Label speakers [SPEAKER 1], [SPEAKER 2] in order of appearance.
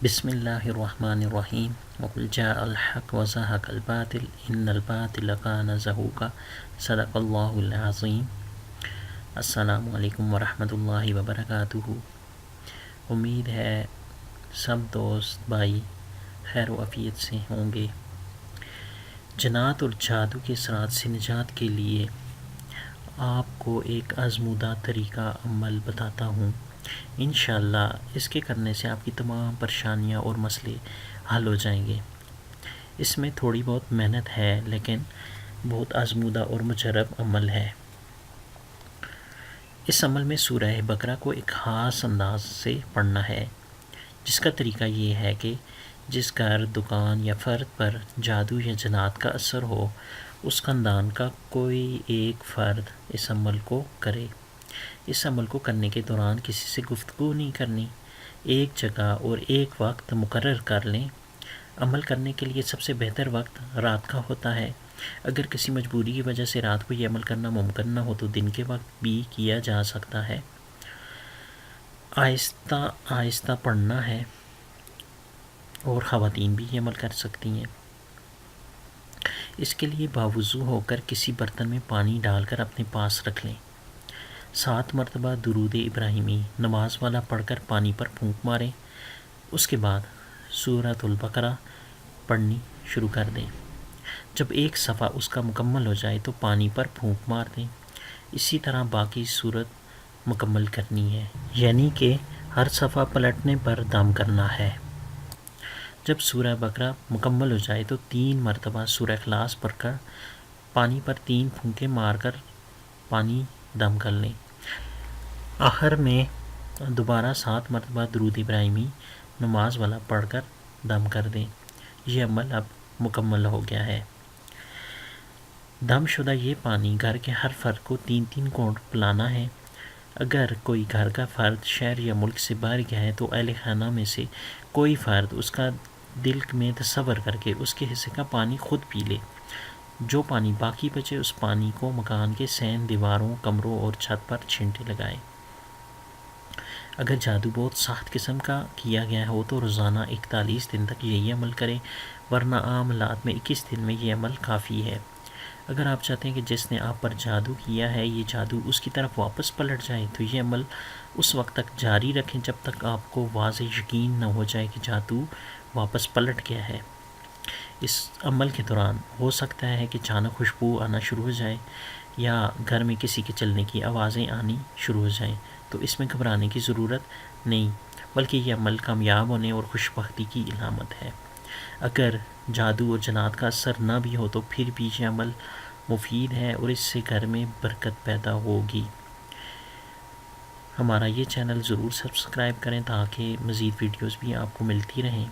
[SPEAKER 1] بسم اللہ الرحمن الرحیم وقل جاء الحق وزهق الباطل ان الباطل كان زهوقا صدق اللہ العظیم۔ السلام علیکم ورحمۃ اللہ وبرکاتہ۔ امید ہے سب دوست بھائی خیر و عافیت سے ہوں گے۔ جنات اور جادو کے اثرات سے نجات کے لیے آپ کو ایک آزمودہ طریقہ عمل بتاتا ہوں۔ انشاءاللہ اس کے کرنے سے آپ کی تمام پریشانیاں اور مسئلے حل ہو جائیں گے۔ اس میں تھوڑی بہت محنت ہے لیکن بہت آزمودہ اور مجرب عمل ہے۔ اس عمل میں سورہ بقرہ کو ایک خاص انداز سے پڑھنا ہے، جس کا طریقہ یہ ہے کہ جس گھر، دکان یا فرد پر جادو یا جنات کا اثر ہو، اس خاندان کا کوئی ایک فرد اس عمل کو کرے۔ اس عمل کو کرنے کے دوران کسی سے گفتگو نہیں کرنی، ایک جگہ اور ایک وقت مقرر کر لیں۔ عمل کرنے کے لیے سب سے بہتر وقت رات کا ہوتا ہے۔ اگر کسی مجبوری کی وجہ سے رات کو یہ عمل کرنا ممکن نہ ہو تو دن کے وقت بھی کیا جا سکتا ہے۔ آہستہ آہستہ پڑھنا ہے اور خواتین بھی یہ عمل کر سکتی ہیں۔ اس کے لیے باوضو ہو کر کسی برتن میں پانی ڈال کر اپنے پاس رکھ لیں۔ 7 مرتبہ درود ابراہیمی نماز والا پڑھ کر پانی پر پھونک ماریں۔ اس کے بعد سورۃ البقرہ پڑھنی شروع کر دیں۔ جب ایک صفحہ اس کا مکمل ہو جائے تو پانی پر پھونک مار دیں۔ اسی طرح باقی سورت مکمل کرنی ہے، یعنی کہ ہر صفحہ پلٹنے پر دم کرنا ہے۔ جب سورہ بقرہ مکمل ہو جائے تو 3 مرتبہ سورہ اخلاص پڑھ کر پانی پر 3 پھونکے مار کر پانی دم کر لیں۔ آخر میں دوبارہ 7 مرتبہ درود ابراہیمی نماز والا پڑھ کر دم کر دیں۔ یہ عمل اب مکمل ہو گیا ہے۔ دم شدہ یہ پانی گھر کے ہر فرد کو 3 گھونٹ پلانا ہے۔ اگر کوئی گھر کا فرد شہر یا ملک سے باہر گیا ہے تو اہل خانہ میں سے کوئی فرد اس کا دل میں تصور کر کے اس کے حصے کا پانی خود پی لے۔ جو پانی باقی بچے اس پانی کو مکان کے سین، دیواروں، کمروں اور چھت پر چھینٹے لگائیں۔ اگر جادو بہت سخت قسم کا کیا گیا ہو تو روزانہ 41 دن تک یہی عمل کریں، ورنہ عام حالات میں 21 دن میں یہ عمل کافی ہے۔ اگر آپ چاہتے ہیں کہ جس نے آپ پر جادو کیا ہے یہ جادو اس کی طرف واپس پلٹ جائے تو یہ عمل اس وقت تک جاری رکھیں جب تک آپ کو واضح یقین نہ ہو جائے کہ جادو واپس پلٹ گیا ہے۔ اس عمل کے دوران ہو سکتا ہے کہ اچانک خوشبو آنا شروع ہو جائے یا گھر میں کسی کے چلنے کی آوازیں آنی شروع ہو جائیں، تو اس میں گھبرانے کی ضرورت نہیں، بلکہ یہ عمل کامیاب ہونے اور خوشبختی کی علامت ہے۔ اگر جادو اور جنات کا اثر نہ بھی ہو تو پھر بھی یہ عمل مفید ہے اور اس سے گھر میں برکت پیدا ہوگی۔ ہمارا یہ چینل ضرور سبسکرائب کریں تاکہ مزید ویڈیوز بھی آپ کو ملتی رہیں۔